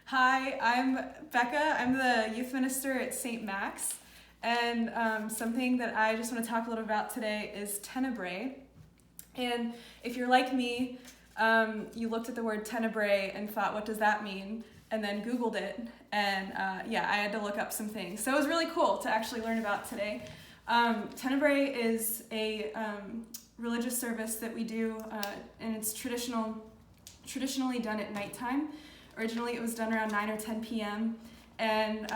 Hi, I'm Becca. I'm the youth minister at St. Max, and something that I just want to talk a little about today is tenebrae. And if you're like me, you looked at the word tenebrae and thought, what does that mean? And then Googled it, and I had to look up some things. So it was really cool to actually learn about today. Tenebrae is a religious service that we do, and it's traditionally done at nighttime. Originally, it was done around 9 or 10 p.m., and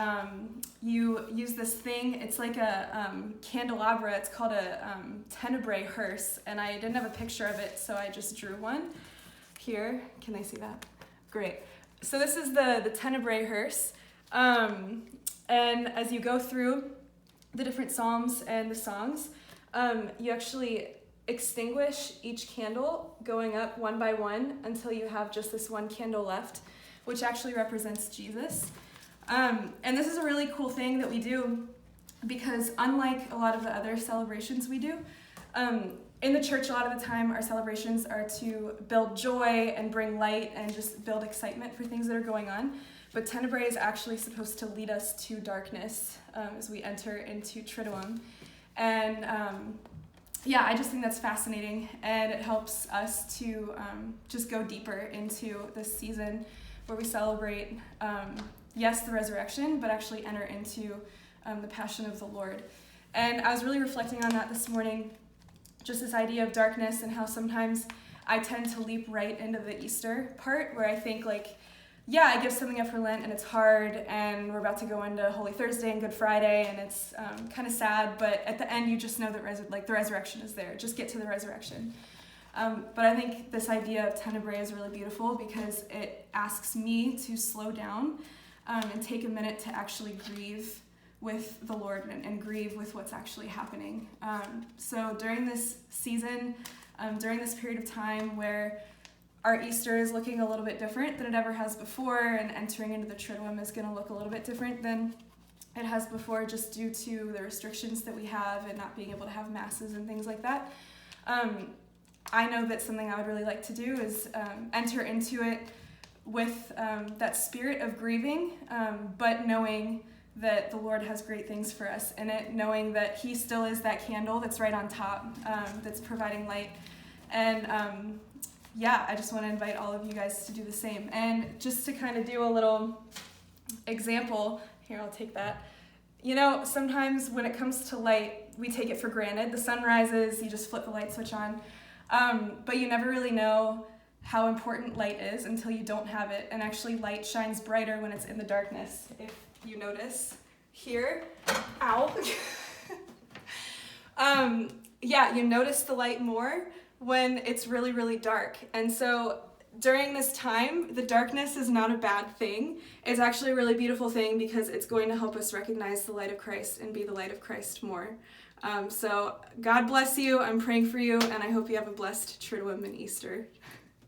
you use this thing. It's like a candelabra. It's called a tenebrae hearse, and I didn't have a picture of it, so I just drew one here. Can they see that? Great. So this is the tenebrae hearse, and as you go through the different psalms and the songs, you actually extinguish each candle going up one by one until you have just this one candle left, which actually represents Jesus. And this is a really cool thing that we do because unlike a lot of the other celebrations we do, in the church a lot of the time our celebrations are to build joy and bring light and just build excitement for things that are going on. But tenebrae is actually supposed to lead us to darkness as we enter into Triduum. And I just think that's fascinating, and it helps us to just go deeper into this season where we celebrate, the resurrection, but actually enter into the passion of the Lord. And I was really reflecting on that this morning, just this idea of darkness and how sometimes I tend to leap right into the Easter part where I think I give something up for Lent and it's hard and we're about to go into Holy Thursday and Good Friday and it's kind of sad, but at the end you just know that the resurrection is there. Just get to the resurrection. But I think this idea of tenebrae is really beautiful because it asks me to slow down and take a minute to actually grieve with the Lord and grieve with what's actually happening. So during this season, during this period of time where our Easter is looking a little bit different than it ever has before, and entering into the Triduum is going to look a little bit different than it has before just due to the restrictions that we have and not being able to have masses and things like that. I know that something I would really like to do is enter into it with that spirit of grieving, but knowing that the Lord has great things for us in it, knowing that He still is that candle that's right on top, that's providing light. And I just want to invite all of you guys to do the same. And just to kind of do a little example, here, I'll take that. You know, sometimes when it comes to light, we take it for granted. The sun rises, you just flip the light switch on. But you never really know how important light is until you don't have it. And actually, light shines brighter when it's in the darkness. If you notice here, ow. You notice the light more when it's really, really dark. And so during this time, the darkness is not a bad thing. It's actually a really beautiful thing because it's going to help us recognize the light of Christ and be the light of Christ more. So God bless you. I'm praying for you, and I hope you have a blessed Triduum and Easter.